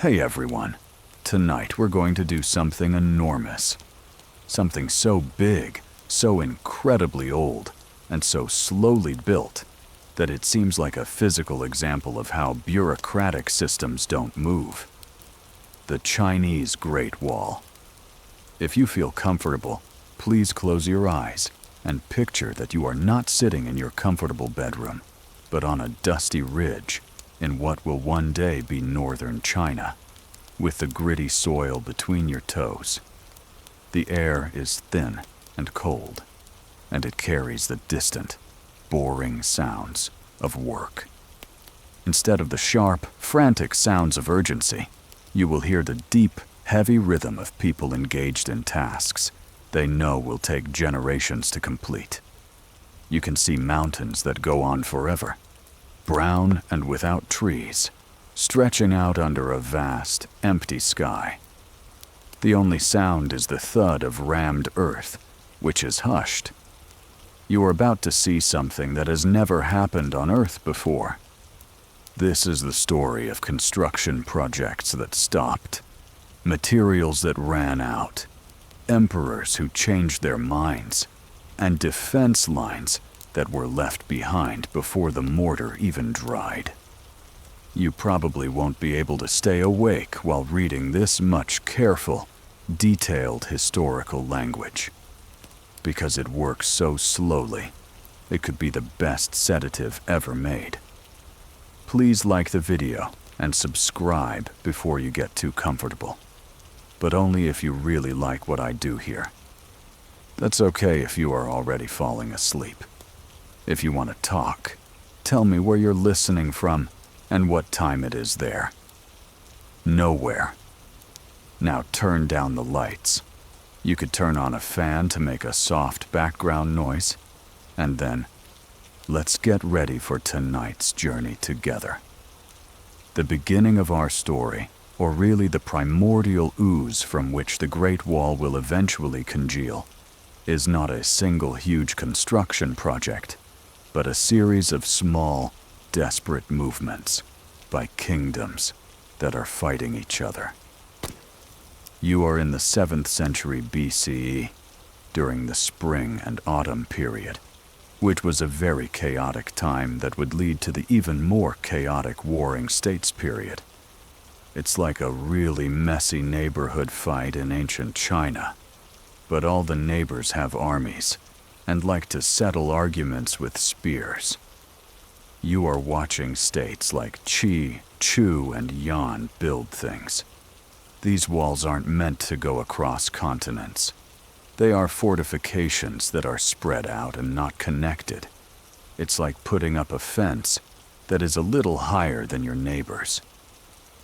Hey everyone, tonight we're going to do something enormous. Something so big, so incredibly old, and so slowly built that it seems like a physical example of how bureaucratic systems don't move. The Chinese Great Wall. If you feel comfortable, please close your eyes and picture that you are not sitting in your comfortable bedroom, but on a dusty ridge in what will one day be northern China, with the gritty soil between your toes. The air is thin and cold, and it carries the distant, boring sounds of work. Instead of the sharp, frantic sounds of urgency, you will hear the deep, heavy rhythm of people engaged in tasks they know will take generations to complete. You can see mountains that go on forever, brown and without trees, stretching out under a vast, empty sky. The only sound is the thud of rammed earth, which is hushed. You are about to see something that has never happened on Earth before. This is the story of construction projects that stopped, materials that ran out, emperors who changed their minds, and defense lines that were left behind before the mortar even dried. You probably won't be able to stay awake while reading this much careful, detailed historical language, because it works so slowly, it could be the best sedative ever made. Please like the video and subscribe before you get too comfortable, but only if you really like what I do here. That's okay if you are already falling asleep. If you want to talk, tell me where you're listening from and what time it is there. Nowhere. Now turn down the lights. You could turn on a fan to make a soft background noise, and then let's get ready for tonight's journey together. The beginning of our story, or really the primordial ooze from which the Great Wall will eventually congeal, is not a single huge construction project, but a series of small, desperate movements by kingdoms that are fighting each other. You are in the 7th century BCE, during the spring and autumn period, which was a very chaotic time that would lead to the even more chaotic Warring States period. It's like a really messy neighborhood fight in ancient China, but all the neighbors have armies and like to settle arguments with spears. You are watching states like Qi, Chu, and Yan build things. These walls aren't meant to go across continents. They are fortifications that are spread out and not connected. It's like putting up a fence that is a little higher than your neighbor's.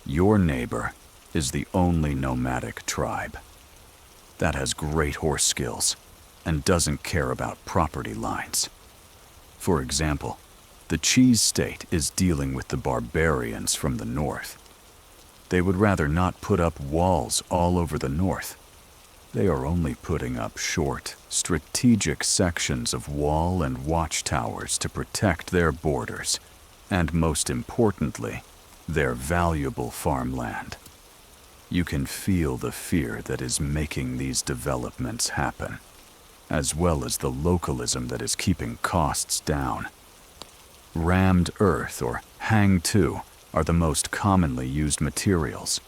Your neighbor is the only nomadic tribe that has great horse skills and doesn't care about property lines. For example, the Cheese State is dealing with the barbarians from the north. They would rather not put up walls all over the north. They are only putting up short, strategic sections of wall and watchtowers to protect their borders, and most importantly, their valuable farmland. You can feel the fear that is making these developments happen, as well as the localism that is keeping costs down. Rammed earth, or hang-to, are the most commonly used materials.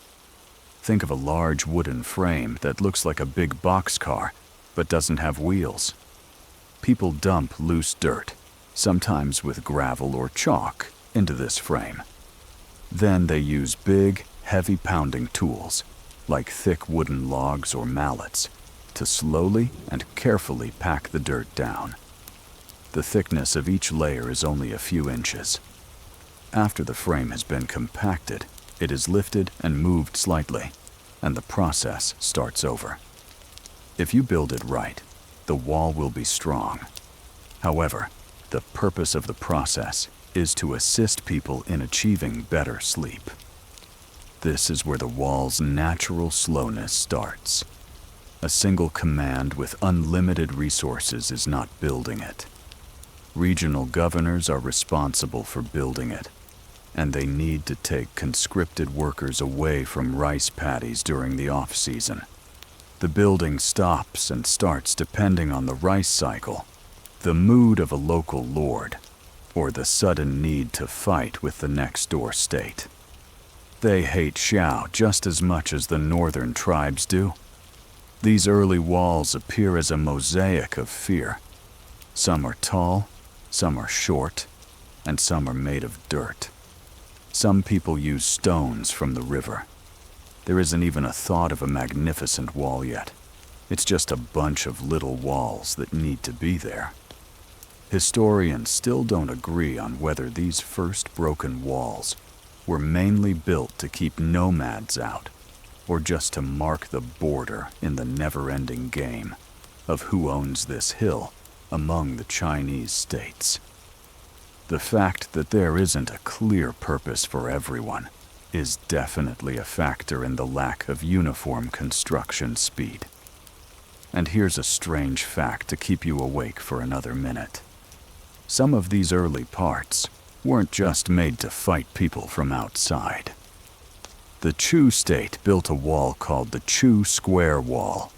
Think of a large wooden frame that looks like a big boxcar, but doesn't have wheels. People dump loose dirt, sometimes with gravel or chalk, into this frame. Then they use big, heavy pounding tools, like thick wooden logs or mallets, to slowly and carefully pack the dirt down. The thickness of each layer is only a few inches. After the frame has been compacted, it is lifted and moved slightly, and the process starts over. If you build it right, the wall will be strong. However, the purpose of the process is to assist people in achieving better sleep. This is where the wall's natural slowness starts. A single command with unlimited resources is not building it. Regional governors are responsible for building it. and they need to take conscripted workers away from rice paddies during the off-season. The building stops and starts depending on the rice cycle, the mood of a local lord, or the sudden need to fight with the next-door state. They hate Xiao just as much as the northern tribes do. These early walls appear as a mosaic of fear. Some are tall, some are short, and some are made of dirt. Some people use stones from the river. There isn't even a thought of a magnificent wall yet. It's just a bunch of little walls that need to be there. Historians still don't agree on whether these first broken walls were mainly built to keep nomads out, or just to mark the border in the never-ending game of who owns this hill among the Chinese states. The fact that there isn't a clear purpose for everyone is definitely a factor in the lack of uniform construction speed. And here's a strange fact to keep you awake for another minute. Some of these early parts weren't just made to fight people from outside. The Chu state built a wall called the Chu Square Wall.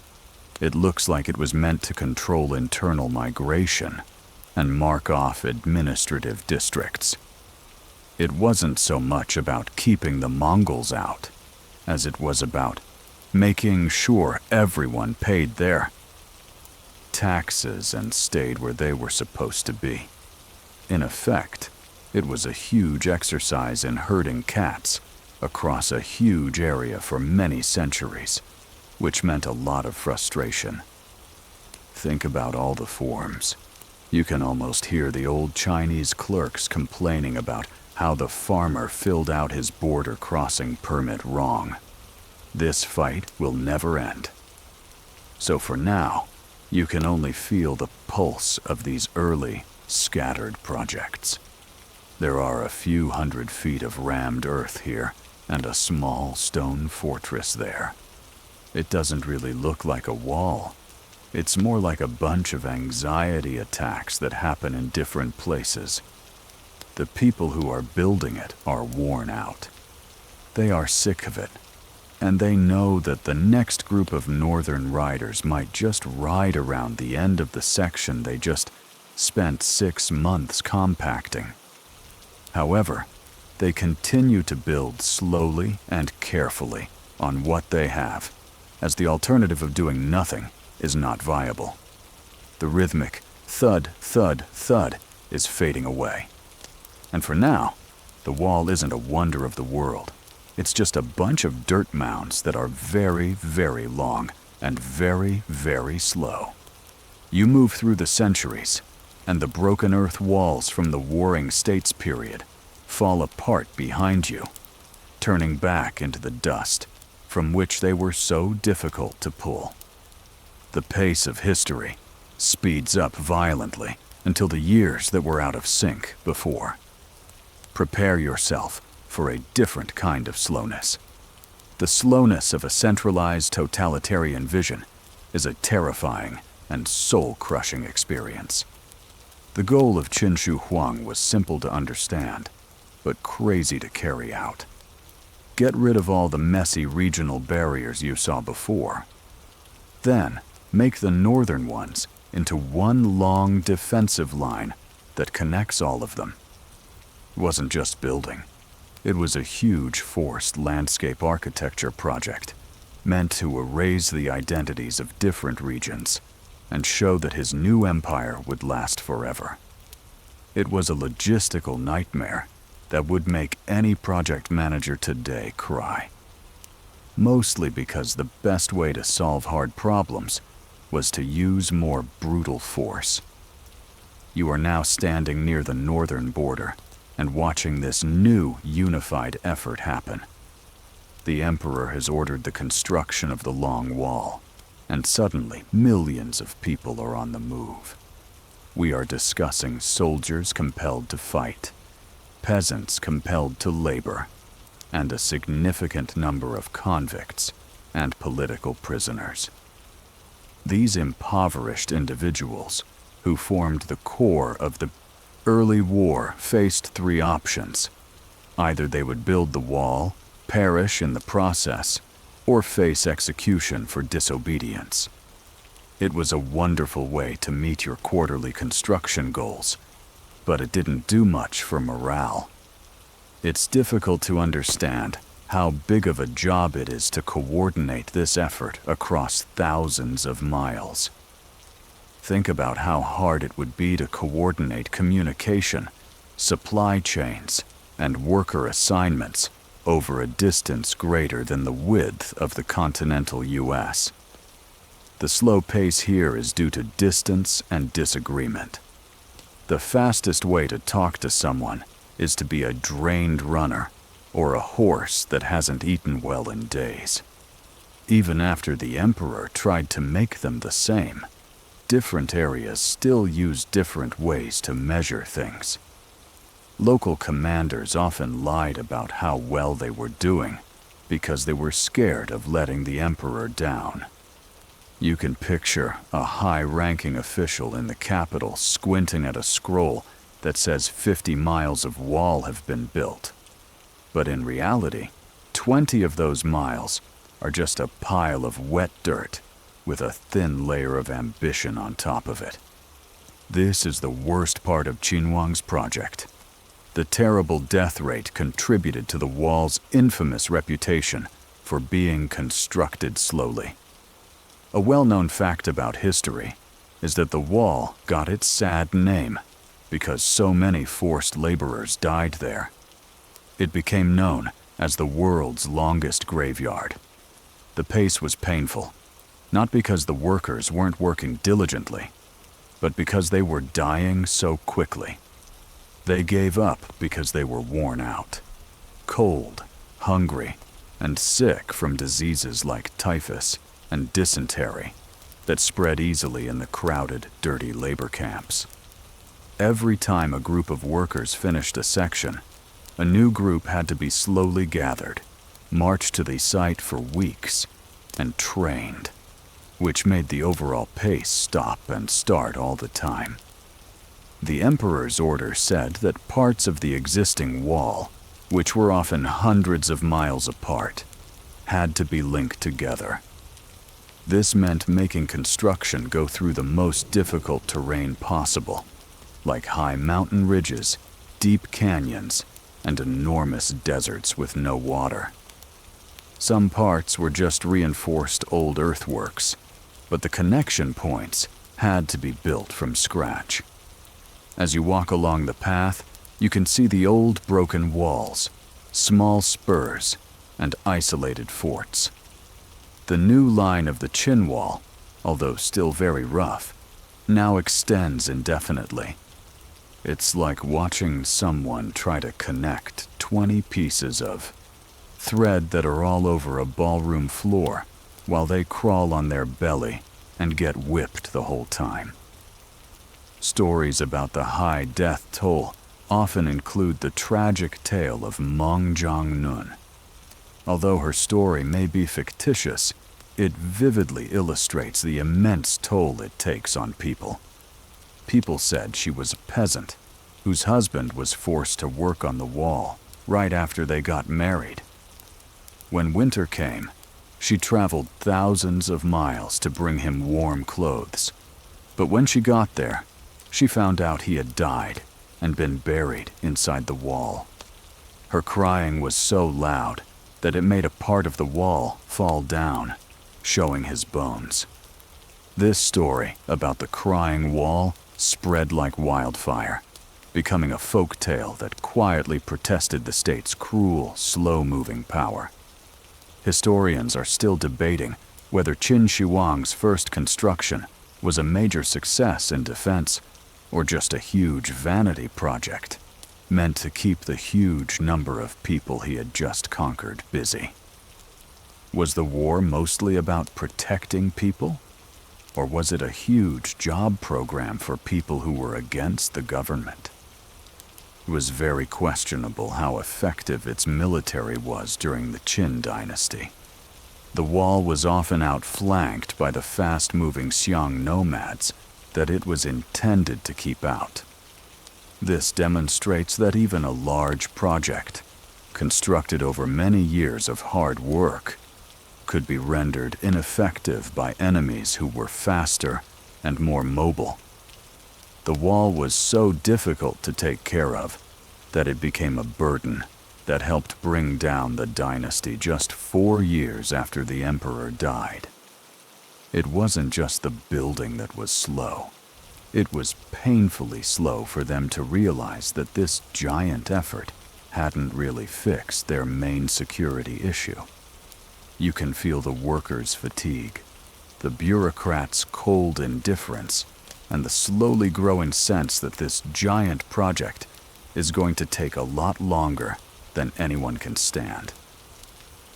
It looks like it was meant to control internal migration and mark off administrative districts. It wasn't so much about keeping the Mongols out as it was about making sure everyone paid their taxes and stayed where they were supposed to be. In effect, it was a huge exercise in herding cats across a huge area for many centuries, which meant a lot of frustration. Think about all the forms. You can almost hear the old Chinese clerks complaining about how the farmer filled out his border crossing permit wrong. This fight will never end. So for now, you can only feel the pulse of these early, scattered projects. There are a few hundred feet of rammed earth here, and a small stone fortress there. It doesn't really look like a wall. It's more like a bunch of anxiety attacks that happen in different places. The people who are building it are worn out. They are sick of it, and they know that the next group of northern riders might just ride around the end of the section they just spent 6 months compacting. However, they continue to build slowly and carefully on what they have, as the alternative of doing nothing is not viable. The rhythmic thud, thud, thud is fading away. And for now, the wall isn't a wonder of the world. It's just a bunch of dirt mounds that are very, very long and very, very slow. You move through the centuries, and the broken earth walls from the Warring States period fall apart behind you, turning back into the dust from which they were so difficult to pull. The pace of history speeds up violently until the years that were out of sync before. Prepare yourself for a different kind of slowness. The slowness of a centralized totalitarian vision is a terrifying and soul-crushing experience. The goal of Qin Shi Huang was simple to understand, but crazy to carry out. Get rid of all the messy regional barriers you saw before. Then, make the northern ones into one long defensive line that connects all of them. It wasn't just building. It was a huge forced landscape architecture project meant to erase the identities of different regions and show that his new empire would last forever. It was a logistical nightmare that would make any project manager today cry. Mostly because the best way to solve hard problems was to use more brutal force. You are now standing near the northern border and watching this new unified effort happen. The Emperor has ordered the construction of the Long Wall, and suddenly millions of people are on the move. We are discussing soldiers compelled to fight, peasants compelled to labor, and a significant number of convicts and political prisoners. These impoverished individuals, who formed the core of the early war, faced 3 options: Either they would build the wall, perish in the process, or face execution for disobedience. It was a wonderful way to meet your quarterly construction goals, but it didn't do much for morale. It's difficult to understand how big of a job it is to coordinate this effort across thousands of miles. Think about how hard it would be to coordinate communication, supply chains, and worker assignments over a distance greater than the width of the continental U.S. The slow pace here is due to distance and disagreement. The fastest way to talk to someone is to be a drained runner or a horse that hasn't eaten well in days. Even after the emperor tried to make them the same, different areas still use different ways to measure things. Local commanders often lied about how well they were doing because they were scared of letting the emperor down. You can picture a high-ranking official in the capital squinting at a scroll that says 50 miles of wall have been built. But in reality, 20 of those miles are just a pile of wet dirt with a thin layer of ambition on top of it. This is the worst part of Qin Huang's project. The terrible death rate contributed to the wall's infamous reputation for being constructed slowly. A well-known fact about history is that the wall got its sad name because so many forced laborers died there. It became known as the world's longest graveyard. The pace was painful, not because the workers weren't working diligently, but because they were dying so quickly. They gave up because they were worn out, cold, hungry, and sick from diseases like typhus and dysentery that spread easily in the crowded, dirty labor camps. Every time a group of workers finished a section, a new group had to be slowly gathered, marched to the site for weeks, and trained, which made the overall pace stop and start all the time. The emperor's order said that parts of the existing wall, which were often hundreds of miles apart, had to be linked together. This meant making construction go through the most difficult terrain possible, like high mountain ridges, deep canyons, and enormous deserts with no water. Some parts were just reinforced old earthworks, but the connection points had to be built from scratch. As you walk along the path, you can see the old broken walls, small spurs, and isolated forts. The new line of the Qin Wall, although still very rough, now extends indefinitely. It's like watching someone try to connect 20 pieces of thread that are all over a ballroom floor while they crawl on their belly and get whipped the whole time. Stories about the high death toll often include the tragic tale of Meng Jiangnun. Although her story may be fictitious, it vividly illustrates the immense toll it takes on people. People said she was a peasant whose husband was forced to work on the wall right after they got married. When winter came, she traveled thousands of miles to bring him warm clothes. But when she got there, she found out he had died and been buried inside the wall. Her crying was so loud that it made a part of the wall fall down, showing his bones. This story about the crying wall spread like wildfire, becoming a folk tale that quietly protested the state's cruel, slow-moving power. Historians are still debating whether Qin Shi Huang's first construction was a major success in defense or just a huge vanity project meant to keep the huge number of people he had just conquered busy. Was the war mostly about protecting people? Or was it a huge job program for people who were against the government? It was very questionable how effective its military was during the Qin Dynasty. The wall was often outflanked by the fast-moving Xiang nomads that it was intended to keep out. This demonstrates that even a large project, constructed over many years of hard work, could be rendered ineffective by enemies who were faster and more mobile. The wall was so difficult to take care of that it became a burden that helped bring down the dynasty just 4 years after the emperor died. It wasn't just the building that was slow. It was painfully slow for them to realize that this giant effort hadn't really fixed their main security issue. You can feel the workers' fatigue, the bureaucrats' cold indifference, and the slowly growing sense that this giant project is going to take a lot longer than anyone can stand.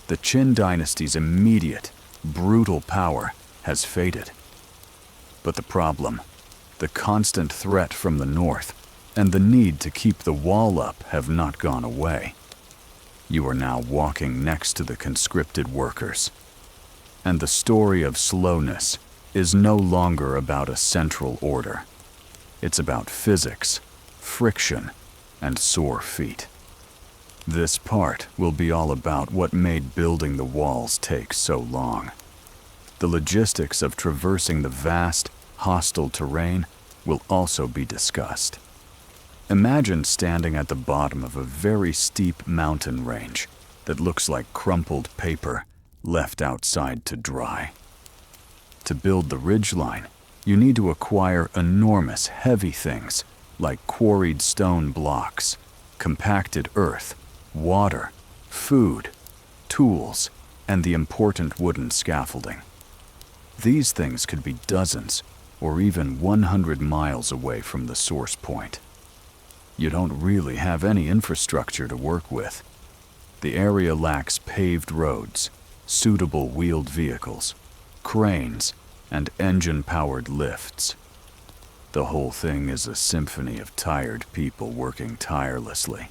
The Qin Dynasty's immediate, brutal power has faded. But the problem, the constant threat from the north, and the need to keep the wall up have not gone away. You are now walking next to the conscripted workers. And the story of slowness is no longer about a central order. It's about physics, friction, and sore feet. This part will be all about what made building the walls take so long. The logistics of traversing the vast, hostile terrain will also be discussed. Imagine standing at the bottom of a very steep mountain range that looks like crumpled paper left outside to dry. To build the ridgeline, you need to acquire enormous, heavy things like quarried stone blocks, compacted earth, water, food, tools, and the important wooden scaffolding. These things could be dozens or even 100 miles away from the source point. You don't really have any infrastructure to work with. The area lacks paved roads, suitable wheeled vehicles, cranes, and engine-powered lifts. The whole thing is a symphony of tired people working tirelessly.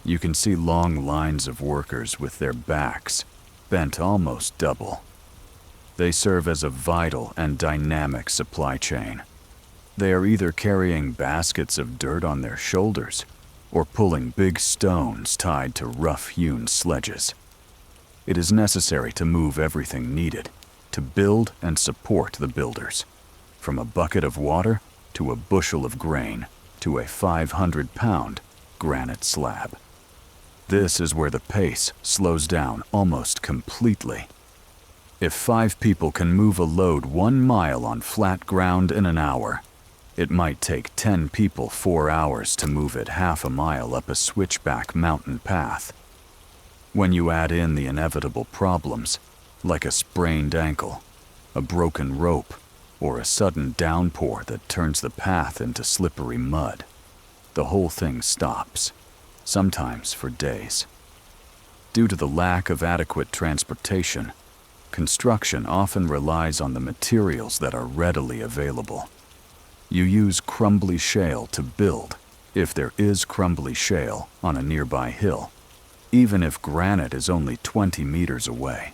You can see long lines of workers with their backs bent almost double. They serve as a vital and dynamic supply chain. They are either carrying baskets of dirt on their shoulders or pulling big stones tied to rough-hewn sledges. It is necessary to move everything needed to build and support the builders, from a bucket of water to a bushel of grain to a 500-pound granite slab. This is where the pace slows down almost completely. If 5 people can move a load 1 mile on flat ground in an hour, it might take 10 people 4 hours to move it half a mile up a switchback mountain path. When you add in the inevitable problems, like a sprained ankle, a broken rope, or a sudden downpour that turns the path into slippery mud, the whole thing stops, sometimes for days. Due to the lack of adequate transportation, construction often relies on the materials that are readily available. You use crumbly shale to build, if there is crumbly shale on a nearby hill, even if granite is only 20 meters away.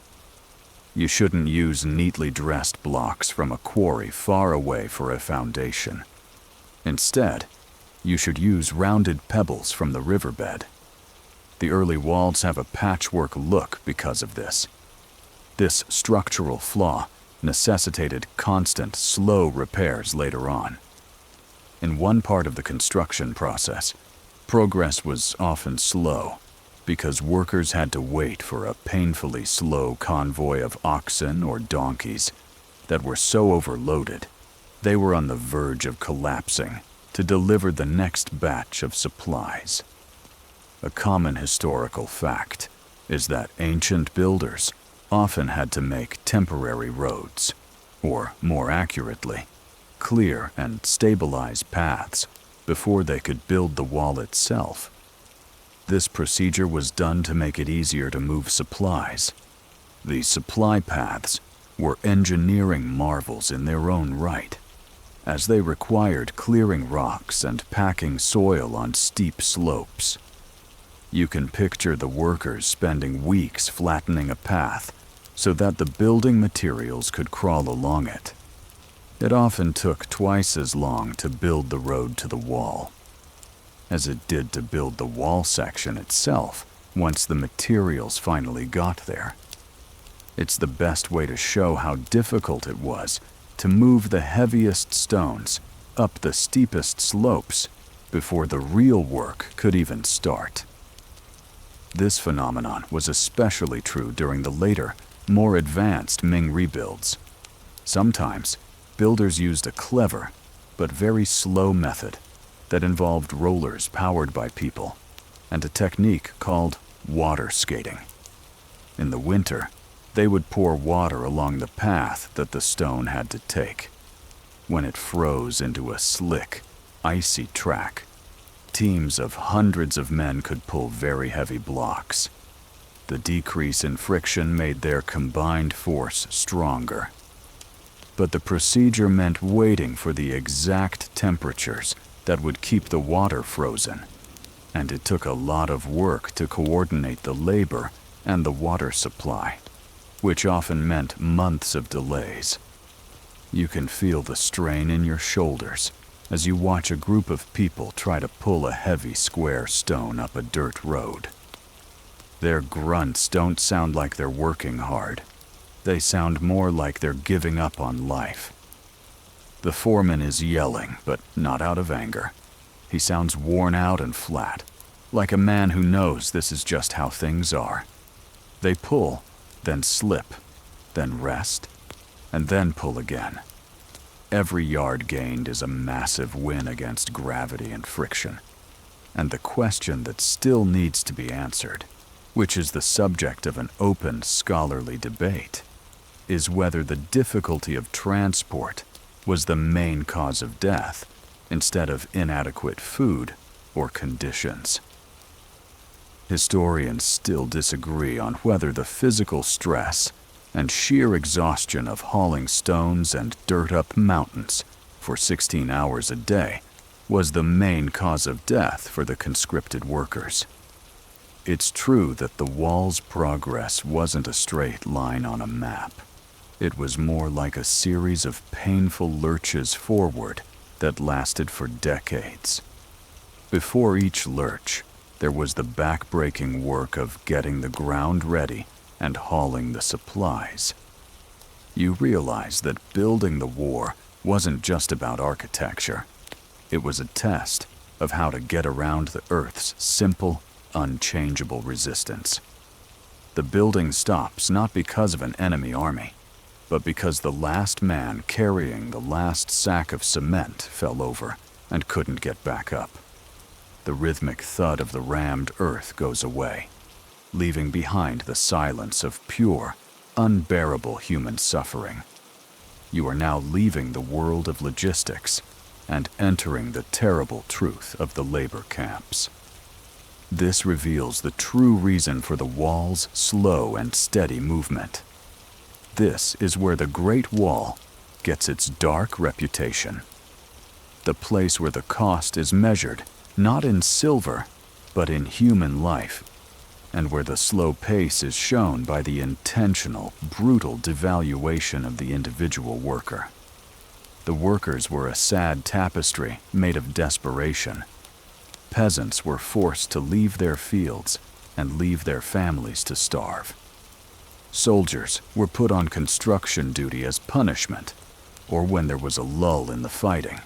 You shouldn't use neatly dressed blocks from a quarry far away for a foundation. Instead, you should use rounded pebbles from the riverbed. The early walls have a patchwork look because of this. This structural flaw necessitated constant, slow repairs later on. In one part of the construction process, progress was often slow because workers had to wait for a painfully slow convoy of oxen or donkeys that were so overloaded they were on the verge of collapsing to deliver the next batch of supplies. A common historical fact is that ancient builders often had to make temporary roads, or more accurately, clear and stabilize paths before they could build the wall itself. This procedure was done to make it easier to move supplies. These supply paths were engineering marvels in their own right, as they required clearing rocks and packing soil on steep slopes. You can picture the workers spending weeks flattening a path so that the building materials could crawl along it. It often took twice as long to build the road to the wall as it did to build the wall section itself once the materials finally got there. It's the best way to show how difficult it was to move the heaviest stones up the steepest slopes before the real work could even start. This phenomenon was especially true during the later, more advanced Ming rebuilds. Sometimes, builders used a clever but very slow method that involved rollers powered by people and a technique called water skating. In the winter, they would pour water along the path that the stone had to take. When it froze into a slick, icy track, teams of hundreds of men could pull very heavy blocks. The decrease in friction made their combined force stronger. But the procedure meant waiting for the exact temperatures that would keep the water frozen, and it took a lot of work to coordinate the labor and the water supply, which often meant months of delays. You can feel the strain in your shoulders as you watch a group of people try to pull a heavy square stone up a dirt road. Their grunts don't sound like they're working hard. They sound more like they're giving up on life. The foreman is yelling, but not out of anger. He sounds worn out and flat, like a man who knows this is just how things are. They pull, then slip, then rest, and then pull again. Every yard gained is a massive win against gravity and friction. And the question that still needs to be answered, which is the subject of an open scholarly debate, is whether the difficulty of transport was the main cause of death instead of inadequate food or conditions. Historians still disagree on whether the physical stress and sheer exhaustion of hauling stones and dirt up mountains for 16 hours a day was the main cause of death for the conscripted workers. It's true that the wall's progress wasn't a straight line on a map. It was more like a series of painful lurches forward that lasted for decades. Before each lurch, there was the back-breaking work of getting the ground ready and hauling the supplies. You realize that building the war wasn't just about architecture. It was a test of how to get around the Earth's simple, unchangeable resistance. The building stops not because of an enemy army, but because the last man carrying the last sack of cement fell over and couldn't get back up. The rhythmic thud of the rammed earth goes away, leaving behind the silence of pure, unbearable human suffering. You are now leaving the world of logistics and entering the terrible truth of the labor camps. This reveals the true reason for the wall's slow and steady movement. This is where the Great Wall gets its dark reputation. The place where the cost is measured not in silver, but in human life, and where the slow pace is shown by the intentional, brutal devaluation of the individual worker. The workers were a sad tapestry made of desperation. Peasants were forced to leave their fields and leave their families to starve. Soldiers were put on construction duty as punishment, or when there was a lull in the fighting.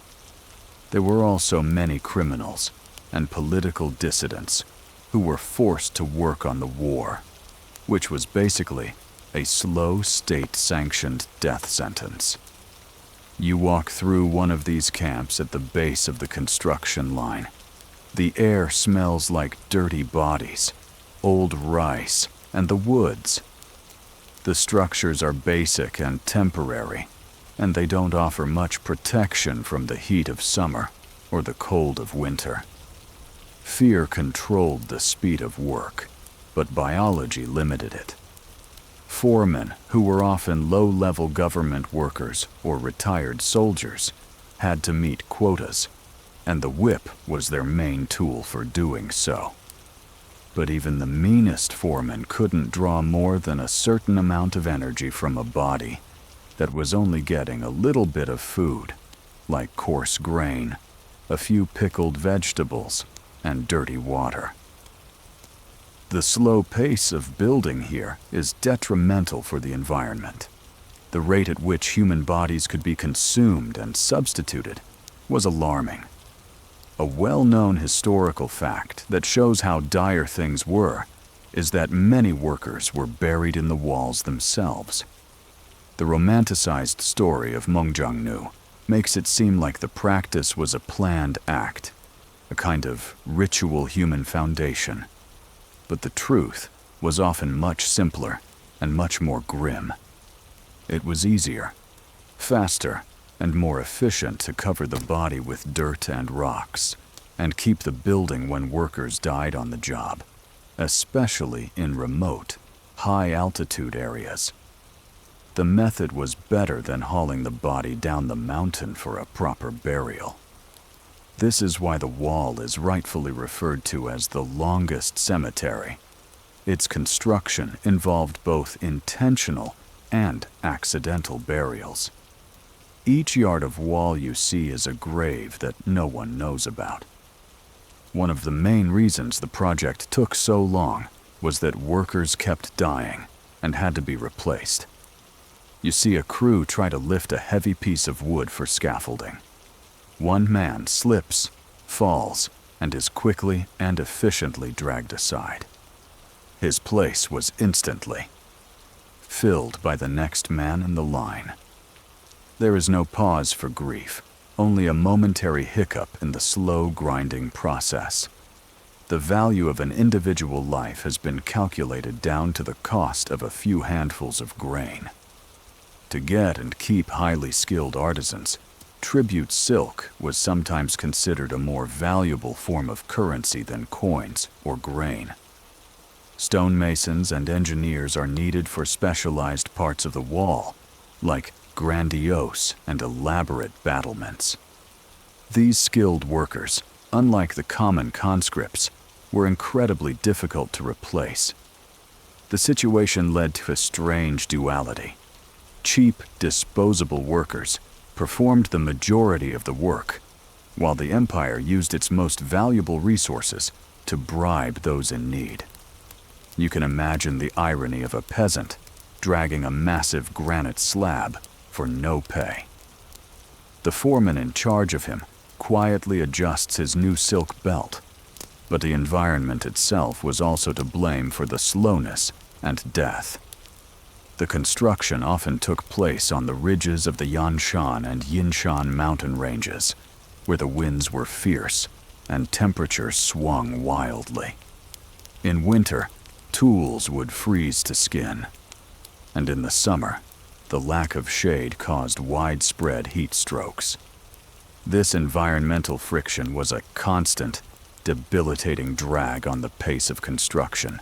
There were also many criminals and political dissidents who were forced to work on the war, which was basically a slow state-sanctioned death sentence. You walk through one of these camps at the base of the construction line. The air smells like dirty bodies, old rice, and the woods. The structures are basic and temporary, and they don't offer much protection from the heat of summer or the cold of winter. Fear controlled the speed of work, but biology limited it. Foremen, who were often low-level government workers or retired soldiers, had to meet quotas, and the whip was their main tool for doing so. But even the meanest foreman couldn't draw more than a certain amount of energy from a body that was only getting a little bit of food, like coarse grain, a few pickled vegetables, and dirty water. The slow pace of building here is detrimental for the environment. The rate at which human bodies could be consumed and substituted was alarming. A well-known historical fact that shows how dire things were is that many workers were buried in the walls themselves. The romanticized story of Mengjiangnu makes it seem like the practice was a planned act, a kind of ritual human foundation. But the truth was often much simpler and much more grim. It was easier, faster, and more efficient to cover the body with dirt and rocks and keep the building when workers died on the job, especially in remote, high-altitude areas. The method was better than hauling the body down the mountain for a proper burial. This is why the wall is rightfully referred to as the longest cemetery. Its construction involved both intentional and accidental burials. Each yard of wall you see is a grave that no one knows about. One of the main reasons the project took so long was that workers kept dying and had to be replaced. You see a crew try to lift a heavy piece of wood for scaffolding. One man slips, falls, and is quickly and efficiently dragged aside. His place was instantly filled by the next man in the line. There is no pause for grief, only a momentary hiccup in the slow grinding process. The value of an individual life has been calculated down to the cost of a few handfuls of grain. To get and keep highly skilled artisans, tribute silk was sometimes considered a more valuable form of currency than coins or grain. Stonemasons and engineers are needed for specialized parts of the wall, like grandiose and elaborate battlements. These skilled workers, unlike the common conscripts, were incredibly difficult to replace. The situation led to a strange duality. Cheap, disposable workers performed the majority of the work, while the empire used its most valuable resources to bribe those in need. You can imagine the irony of a peasant dragging a massive granite slab for no pay. The foreman in charge of him quietly adjusts his new silk belt, but the environment itself was also to blame for the slowness and death. The construction often took place on the ridges of the Yanshan and Yinshan mountain ranges, where the winds were fierce and temperatures swung wildly. In winter, tools would freeze to skin, and in the summer, the lack of shade caused widespread heat strokes. This environmental friction was a constant, debilitating drag on the pace of construction,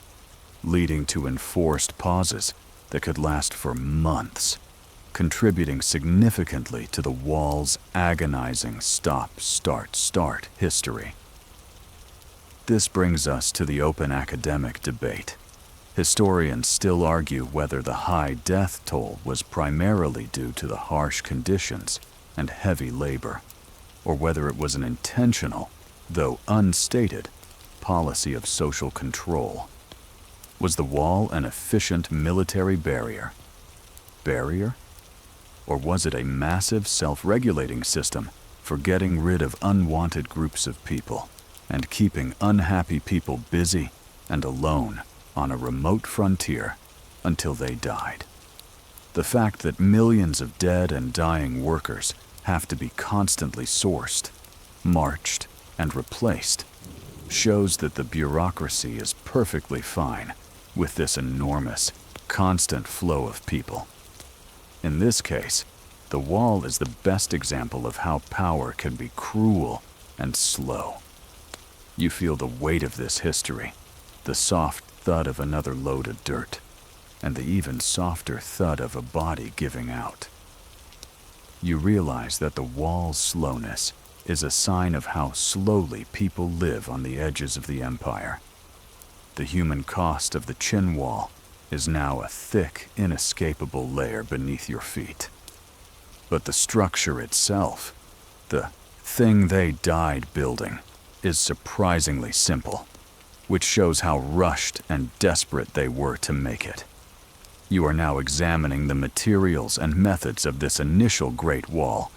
leading to enforced pauses that could last for months, contributing significantly to the wall's agonizing stop-start-start history. This brings us to the open academic debate. Historians still argue whether the high death toll was primarily due to the harsh conditions and heavy labor, or whether it was an intentional, though unstated, policy of social control. Was the wall an efficient military barrier? Or was it a massive self-regulating system for getting rid of unwanted groups of people and keeping unhappy people busy and alone on a remote frontier until they died? The fact that millions of dead and dying workers have to be constantly sourced, marched, and replaced shows that the bureaucracy is perfectly fine with this enormous, constant flow of people. In this case, the wall is the best example of how power can be cruel and slow. You feel the weight of this history, the soft thud of another load of dirt, and the even softer thud of a body giving out. You realize that the wall's slowness is a sign of how slowly people live on the edges of the empire. The human cost of the Qin wall is now a thick, inescapable layer beneath your feet. But the structure itself, the thing they died building, is surprisingly simple, which shows how rushed and desperate they were to make it. You are now examining the materials and methods of this initial Great Wall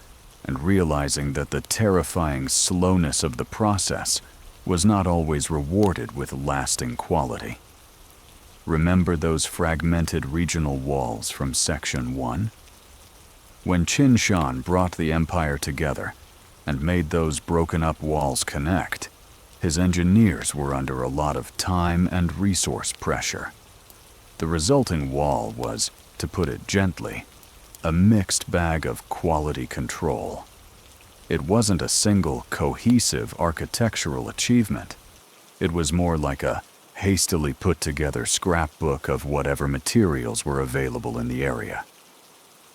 and realizing that the terrifying slowness of the process was not always rewarded with lasting quality. Remember those fragmented regional walls from Section 1? When Qin Shan brought the empire together and made those broken-up walls connect, his engineers were under a lot of time and resource pressure. The resulting wall was, to put it gently, a mixed bag of quality control. It wasn't a single, cohesive architectural achievement. It was more like a hastily put-together scrapbook of whatever materials were available in the area.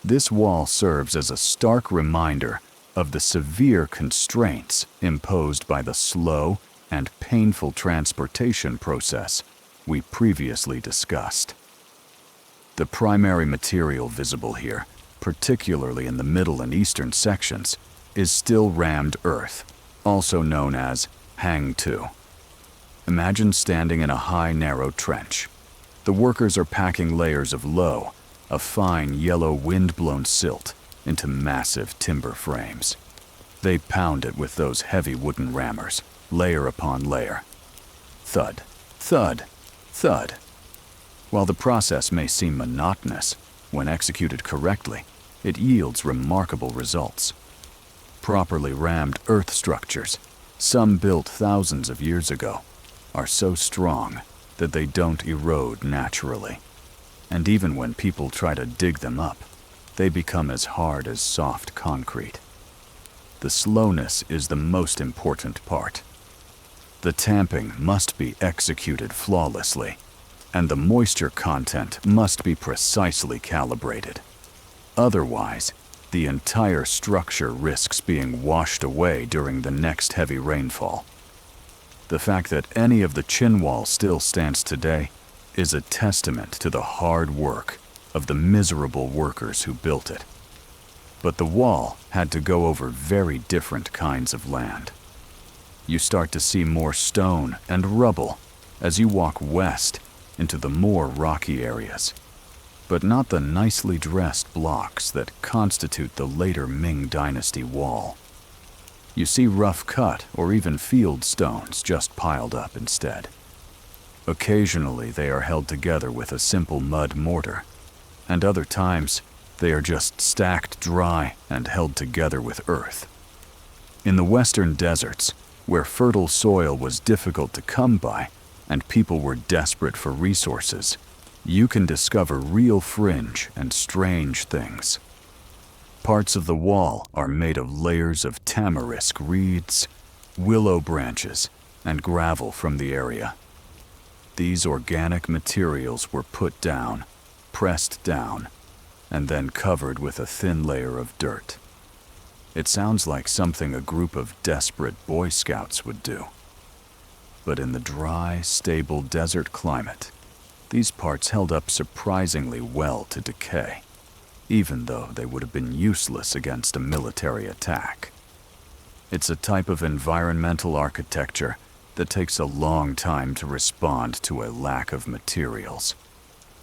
This wall serves as a stark reminder of the severe constraints imposed by the slow and painful transportation process we previously discussed. The primary material visible here, particularly in the middle and eastern sections, is still rammed earth, also known as hang-to. Imagine standing in a high, narrow trench. The workers are packing layers of low, a fine yellow wind-blown silt into massive timber frames. They pound it with those heavy wooden rammers, layer upon layer. Thud, thud, thud. While the process may seem monotonous, when executed correctly, it yields remarkable results. Properly rammed earth structures, some built thousands of years ago, are so strong that they don't erode naturally. And even when people try to dig them up, they become as hard as soft concrete. The slowness is the most important part. The tamping must be executed flawlessly, and the moisture content must be precisely calibrated. Otherwise, the entire structure risks being washed away during the next heavy rainfall. The fact that any of the Qin Wall still stands today is a testament to the hard work of the miserable workers who built it. But the wall had to go over very different kinds of land. You start to see more stone and rubble as you walk west into the more rocky areas, but not the nicely dressed blocks that constitute the later Ming Dynasty wall. You see rough-cut or even field stones just piled up instead. Occasionally they are held together with a simple mud mortar, and other times they are just stacked dry and held together with earth. In the western deserts, where fertile soil was difficult to come by and people were desperate for resources, you can discover real fringe and strange things. Parts of the wall are made of layers of tamarisk reeds, willow branches, and gravel from the area. These organic materials were put down, pressed down, and then covered with a thin layer of dirt. It sounds like something a group of desperate Boy Scouts would do. But in the dry, stable desert climate, these parts held up surprisingly well to decay, even though they would have been useless against a military attack. It's a type of environmental architecture that takes a long time to respond to a lack of materials.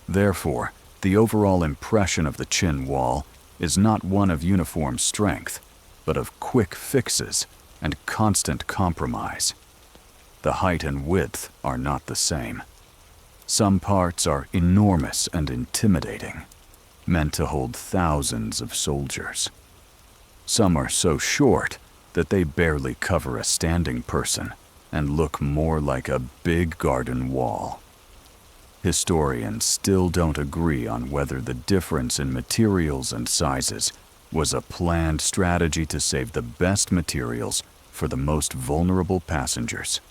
Therefore, the overall impression of the Qin Wall is not one of uniform strength, but of quick fixes and constant compromise. The height and width are not the same. Some parts are enormous and intimidating, meant to hold thousands of soldiers. Some are so short that they barely cover a standing person and look more like a big garden wall. Historians still don't agree on whether the difference in materials and sizes was a planned strategy to save the best materials for the most vulnerable passengers,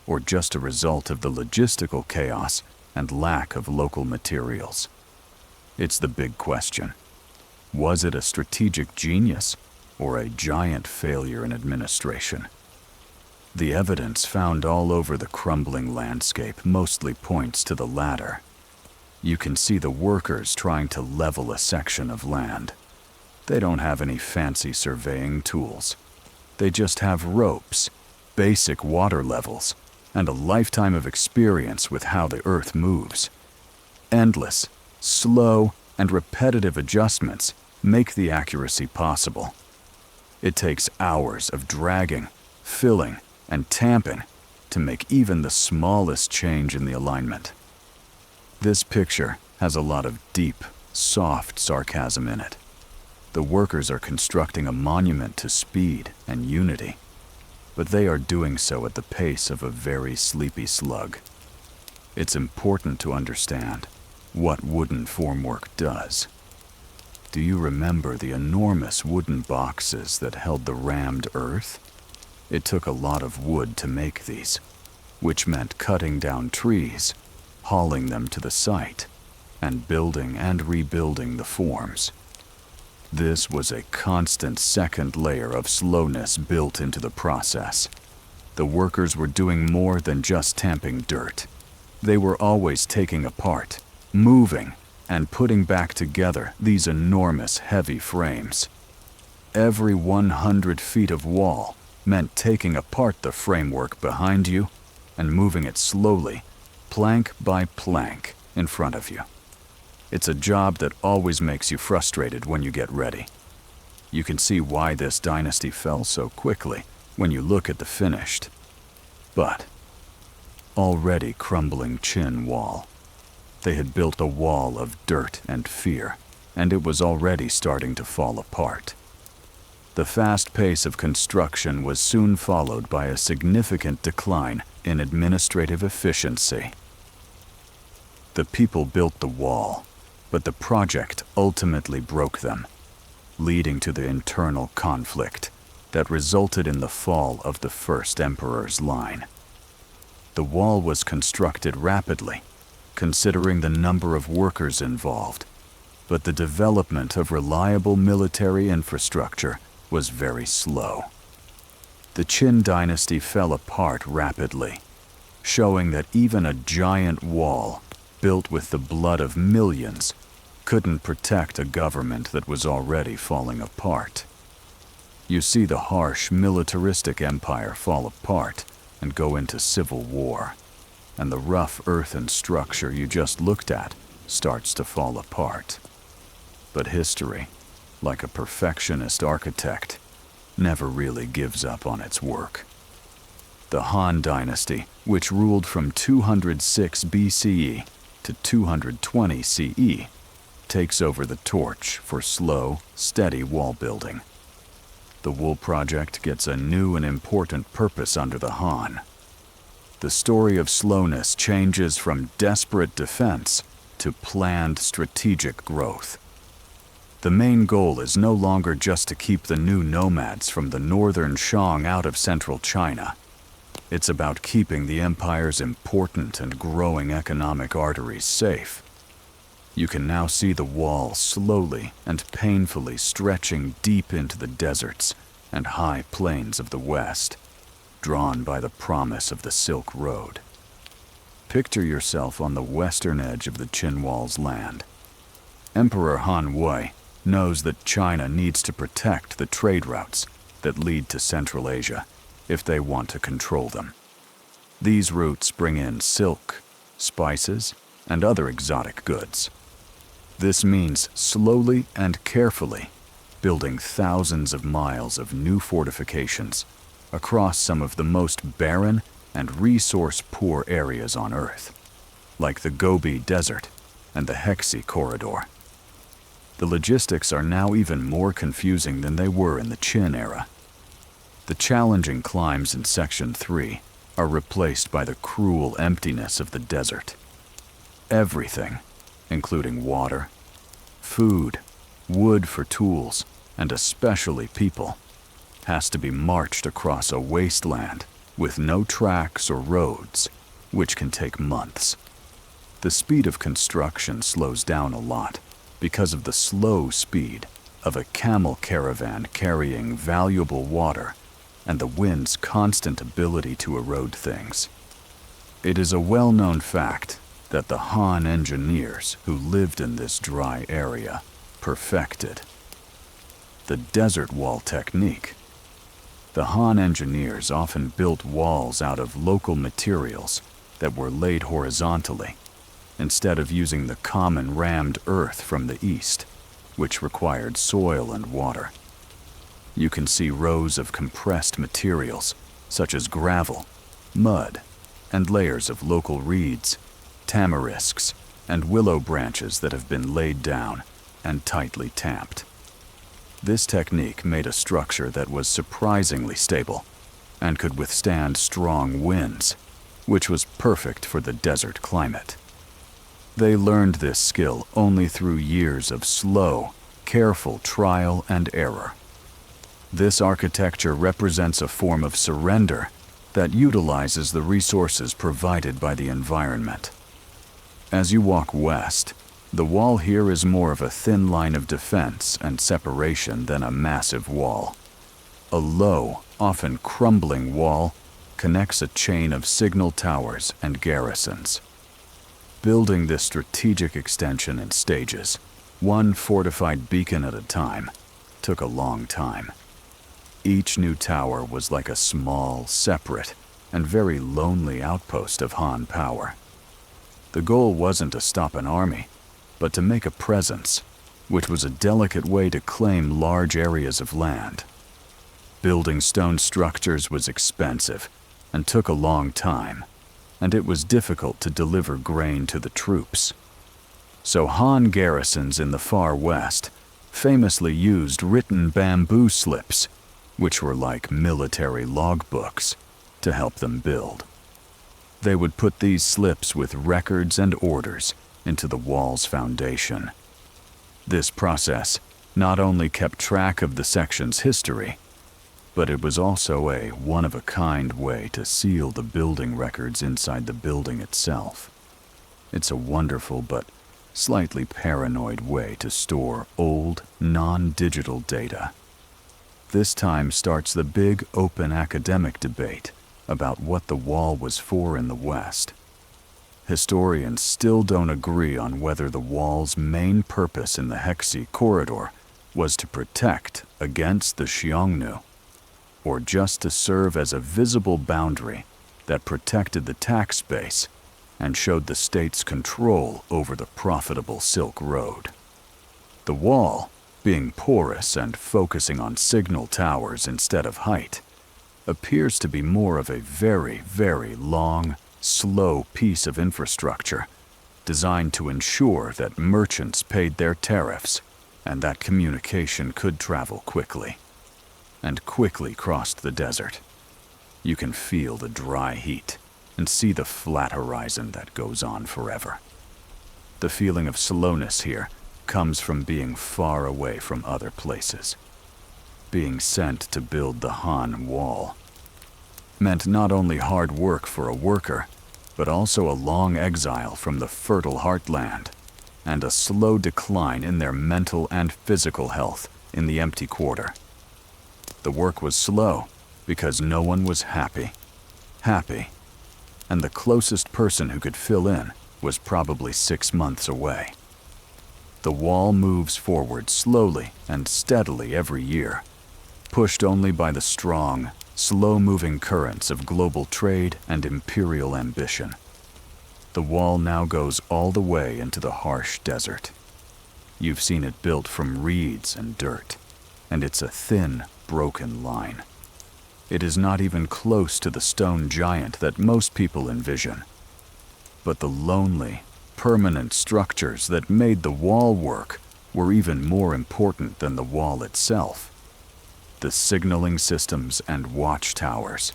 or just a result of the logistical chaos and lack of local materials. It's the big question. Was it a strategic genius or a giant failure in administration? The evidence found all over the crumbling landscape mostly points to the latter. You can see the workers trying to level a section of land. They don't have any fancy surveying tools. They just have ropes, basic water levels, and a lifetime of experience with how the earth moves. Endless, slow, and repetitive adjustments make the accuracy possible. It takes hours of dragging, filling, and tamping to make even the smallest change in the alignment. This picture has a lot of deep, soft sarcasm in it. The workers are constructing a monument to speed and unity, but they are doing so at the pace of a very sleepy slug. It's important to understand what wooden formwork does. Do you remember the enormous wooden boxes that held the rammed earth? It took a lot of wood to make these, which meant cutting down trees, hauling them to the site, and building and rebuilding the forms. This was a constant second layer of slowness built into the process. The workers were doing more than just tamping dirt. They were always taking apart, moving, and putting back together these enormous heavy frames. Every 100 feet of wall meant taking apart the framework behind you and moving it slowly, plank by plank, in front of you. It's a job that always makes you frustrated when you get ready. You can see why this dynasty fell so quickly when you look at the finished, but already crumbling Qin wall. They had built a wall of dirt and fear, and it was already starting to fall apart. The fast pace of construction was soon followed by a significant decline in administrative efficiency. The people built the wall, but the project ultimately broke them, leading to the internal conflict that resulted in the fall of the first emperor's line. The wall was constructed rapidly, considering the number of workers involved, but the development of reliable military infrastructure was very slow. The Qin Dynasty fell apart rapidly, showing that even a giant wall built with the blood of millions couldn't protect a government that was already falling apart. You see the harsh militaristic empire fall apart and go into civil war, and the rough earthen structure you just looked at starts to fall apart. But history, like a perfectionist architect, never really gives up on its work. The Han Dynasty, which ruled from 206 BCE to 220 CE, takes over the torch for slow, steady wall building. The Wool Project gets a new and important purpose under the Han. The story of slowness changes from desperate defense to planned strategic growth. The main goal is no longer just to keep the new nomads from the northern Shang out of central China. It's about keeping the empire's important and growing economic arteries safe. You can now see the wall slowly and painfully stretching deep into the deserts and high plains of the west, drawn by the promise of the Silk Road. Picture yourself on the western edge of the Qin Wall's land. Emperor Han Wei knows that China needs to protect the trade routes that lead to Central Asia if they want to control them. These routes bring in silk, spices, and other exotic goods. This means slowly and carefully building thousands of miles of new fortifications across some of the most barren and resource-poor areas on Earth, like the Gobi Desert and the Hexi Corridor. The logistics are now even more confusing than they were in the Qin era. The challenging climbs in Section 3 are replaced by the cruel emptiness of the desert. Everything, including water, food, wood for tools, and especially people, has to be marched across a wasteland with no tracks or roads, which can take months. The speed of construction slows down a lot because of the slow speed of a camel caravan carrying valuable water and the wind's constant ability to erode things. It is a well-known fact that the Han engineers who lived in this dry area perfected the desert wall technique. The Han engineers often built walls out of local materials that were laid horizontally, instead of using the common rammed earth from the east, which required soil and water. You can see rows of compressed materials, such as gravel, mud, and layers of local reeds, tamarisks, and willow branches that have been laid down and tightly tamped. This technique made a structure that was surprisingly stable and could withstand strong winds, which was perfect for the desert climate. They learned this skill only through years of slow, careful trial and error. This architecture represents a form of surrender that utilizes the resources provided by the environment. As you walk west, the wall here is more of a thin line of defense and separation than a massive wall. A low, often crumbling wall connects a chain of signal towers and garrisons. Building this strategic extension in stages, one fortified beacon at a time, took a long time. Each new tower was like a small, separate, and very lonely outpost of Han power. The goal wasn't to stop an army, but to make a presence, which was a delicate way to claim large areas of land. Building stone structures was expensive and took a long time, and it was difficult to deliver grain to the troops. So Han garrisons in the far west famously used written bamboo slips, which were like military logbooks, to help them build. They would put these slips with records and orders into the wall's foundation. This process not only kept track of the section's history, but it was also a one-of-a-kind way to seal the building records inside the building itself. It's a wonderful but slightly paranoid way to store old, non-digital data. This time starts the big open academic debate about what the wall was for in the West. Historians still don't agree on whether the wall's main purpose in the Hexi corridor was to protect against the Xiongnu, or just to serve as a visible boundary that protected the tax base and showed the state's control over the profitable Silk Road. The wall, being porous and focusing on signal towers instead of height, appears to be more of a very, very long, slow piece of infrastructure designed to ensure that merchants paid their tariffs and that communication could travel quickly, and quickly crossed the desert. You can feel the dry heat and see the flat horizon that goes on forever. The feeling of slowness here comes from being far away from other places. Being sent to build the Han Wall meant not only hard work for a worker, but also a long exile from the fertile heartland and a slow decline in their mental and physical health in the empty quarter. The work was slow because no one was happy, and the closest person who could fill in was probably 6 months away. The wall moves forward slowly and steadily every year, pushed only by the strong, slow-moving currents of global trade and imperial ambition. The wall now goes all the way into the harsh desert. You've seen it built from reeds and dirt, and it's a thin, broken line. It is not even close to the stone giant that most people envision. But the lonely, permanent structures that made the wall work were even more important than the wall itself. The signaling systems and watchtowers.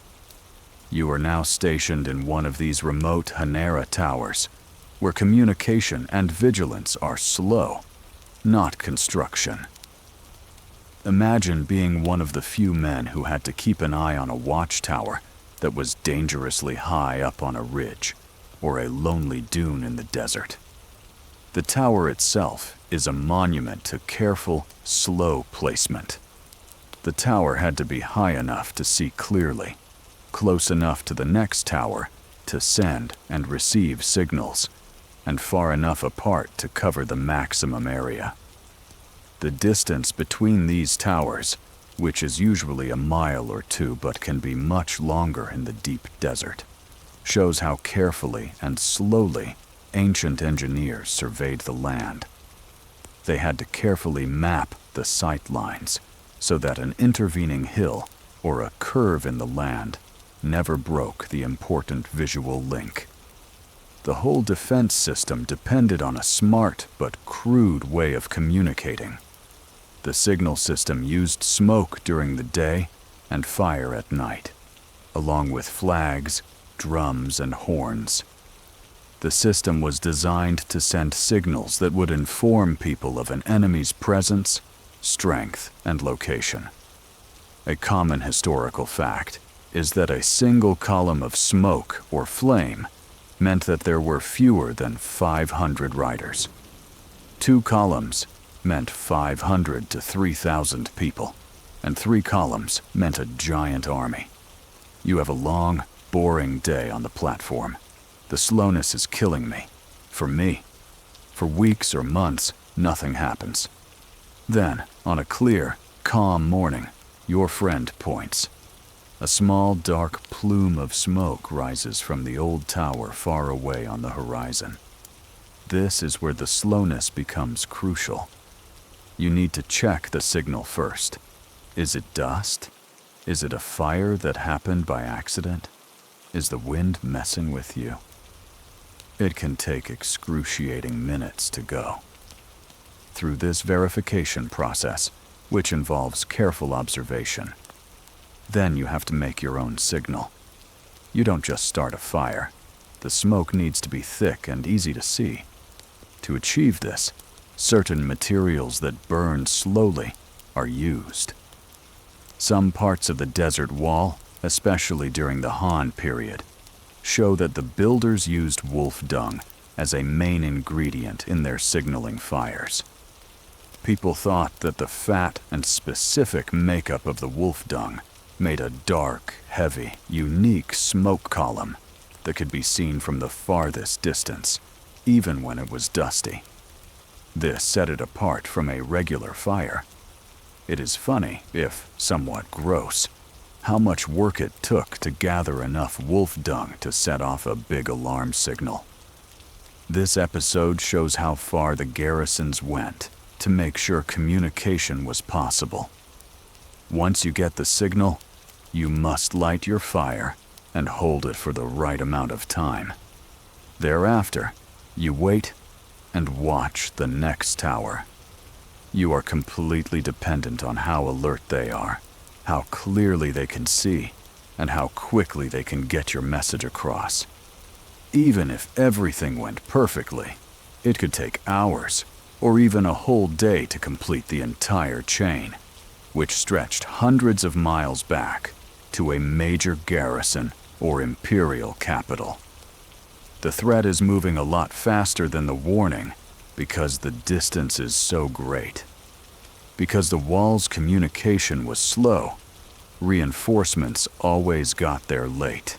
You are now stationed in one of these remote Hanera towers, where communication and vigilance are slow, not construction. Imagine being one of the few men who had to keep an eye on a watchtower that was dangerously high up on a ridge or a lonely dune in the desert. The tower itself is a monument to careful, slow placement. The tower had to be high enough to see clearly, close enough to the next tower to send and receive signals, and far enough apart to cover the maximum area. The distance between these towers which is usually a mile or two but can be much longer in the deep desert, shows how carefully and slowly ancient engineers surveyed the land. They had to carefully map the sight lines so that an intervening hill or a curve in the land never broke the important visual link. The whole defense system depended on a smart but crude way of communicating. The signal system used smoke during the day and fire at night, along with flags, drums, and horns. The system was designed to send signals that would inform people of an enemy's presence, strength, and location. A common historical fact is that a single column of smoke or flame meant that there were fewer than 500 riders. 2 columns meant 500 to 3,000 people, and 3 columns meant a giant army. You have a long, boring day on the platform. The slowness is killing me. For me. For weeks or months, nothing happens. Then, on a clear, calm morning, your friend points. A small, dark plume of smoke rises from the old tower far away on the horizon. This is where the slowness becomes crucial. You need to check the signal first. Is it dust? Is it a fire that happened by accident? Is the wind messing with you? It can take excruciating minutes to go. Through this verification process, which involves careful observation, then you have to make your own signal. You don't just start a fire. The smoke needs to be thick and easy to see. To achieve this, certain materials that burn slowly are used. Some parts of the desert wall, especially during the Han period, show that the builders used wolf-dung as a main ingredient in their signaling fires. People thought that the fat and specific makeup of the wolf-dung made a dark, heavy, unique smoke column that could be seen from the farthest distance, even when it was dusty. This set it apart from a regular fire. It is funny, if somewhat gross, how much work it took to gather enough wolf-dung to set off a big alarm signal. This episode shows how far the garrisons went to make sure communication was possible. Once you get the signal, you must light your fire and hold it for the right amount of time. Thereafter, you wait and watch the next tower. You are completely dependent on how alert they are, how clearly they can see, and how quickly they can get your message across. Even if everything went perfectly, it could take hours or even a whole day to complete the entire chain, which stretched hundreds of miles back to a major garrison or imperial capital. The threat is moving a lot faster than the warning because the distance is so great. Because the wall's communication was slow, reinforcements always got there late.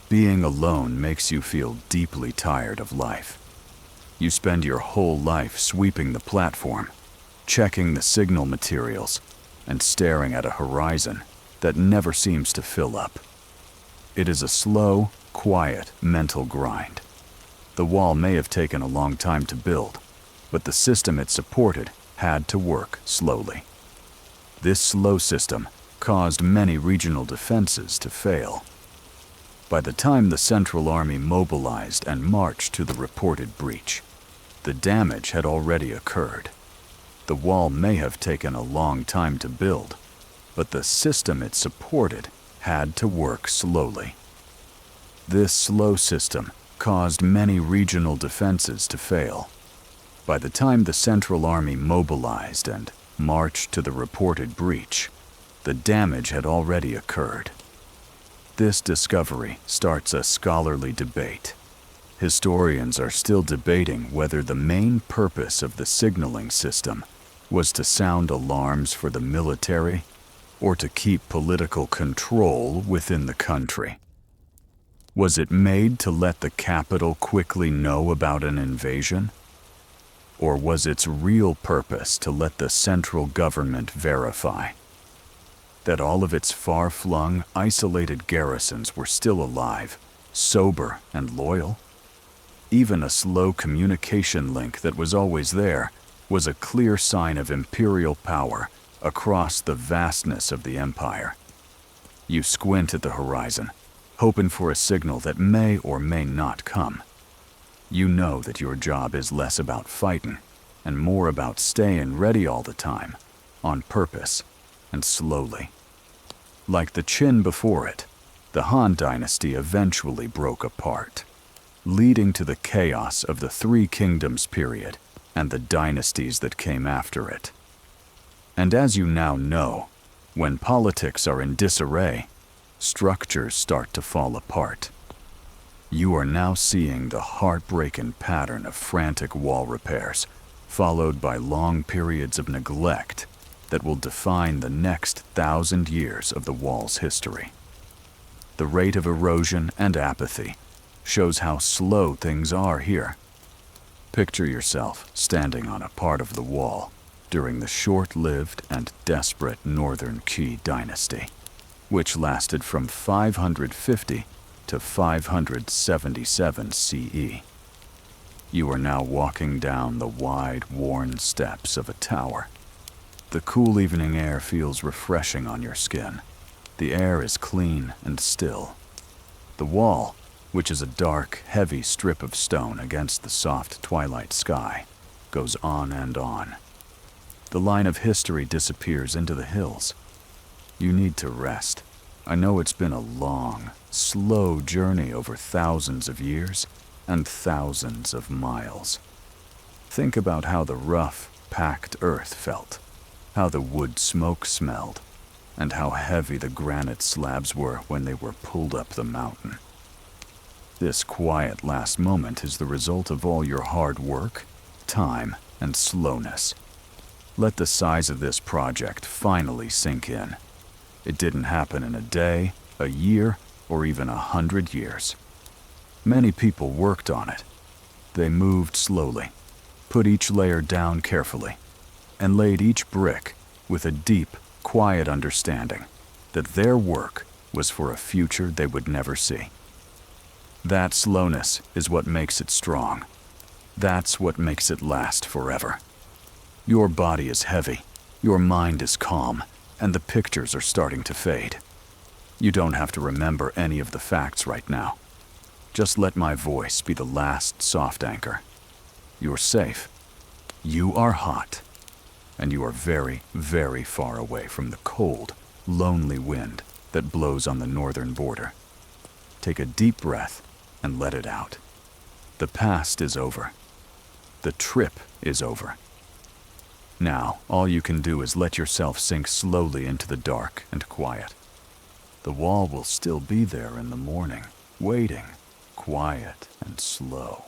Being alone makes you feel deeply tired of life. You spend your whole life sweeping the platform, checking the signal materials, and staring at a horizon that never seems to fill up. It is a slow, quiet, mental grind. The wall may have taken a long time to build, but the system it supported had to work slowly. This slow system caused many regional defenses to fail. By the time the Central Army mobilized and marched to the reported breach, the damage had already occurred. The wall may have taken a long time to build, but the system it supported had to work slowly. This slow system caused many regional defenses to fail. By the time the Central Army mobilized and marched to the reported breach, the damage had already occurred. This discovery starts a scholarly debate. Historians are still debating whether the main purpose of the signaling system was to sound alarms for the military or to keep political control within the country. Was it made to let the capital quickly know about an invasion? Or was its real purpose to let the central government verify? that all of its far-flung, isolated garrisons were still alive, sober and loyal. Even a slow communication link that was always there was a clear sign of imperial power across the vastness of the empire. You squint at the horizon, hoping for a signal that may or may not come. You know that your job is less about fighting and more about staying ready all the time, on purpose and slowly. Like the Qin before it, the Han Dynasty eventually broke apart, leading to the chaos of the Three Kingdoms period and the dynasties that came after it. And as you now know, when politics are in disarray, structures start to fall apart. You are now seeing the heartbreaking pattern of frantic wall repairs, followed by long periods of neglect that will define the next 1,000 years of the wall's history. The rate of erosion and apathy shows how slow things are here. Picture yourself standing on a part of the wall during the short-lived and desperate Northern Qin Dynasty, which lasted from 550 to 577 CE. You are now walking down the wide, worn steps of a tower. The cool evening air feels refreshing on your skin. The air is clean and still. The wall, which is a dark, heavy strip of stone against the soft twilight sky, goes on and on. The line of history disappears into the hills. You need to rest. I know it's been a long, slow journey over thousands of years and thousands of miles. Think about how the rough, packed earth felt, how the wood smoke smelled, and how heavy the granite slabs were when they were pulled up the mountain. This quiet last moment is the result of all your hard work, time, and slowness. Let the size of this project finally sink in. It didn't happen in a day, a year, or even 100 years. Many people worked on it. They moved slowly, put each layer down carefully, and laid each brick with a deep, quiet understanding that their work was for a future they would never see. That slowness is what makes it strong. That's what makes it last forever. Your body is heavy, your mind is calm, and the pictures are starting to fade. You don't have to remember any of the facts right now. Just let my voice be the last soft anchor. You're safe. You are hot. And you are very, very far away from the cold, lonely wind that blows on the northern border. Take a deep breath and let it out. The past is over. The trip is over. Now, all you can do is let yourself sink slowly into the dark and quiet. The wall will still be there in the morning, waiting, quiet and slow.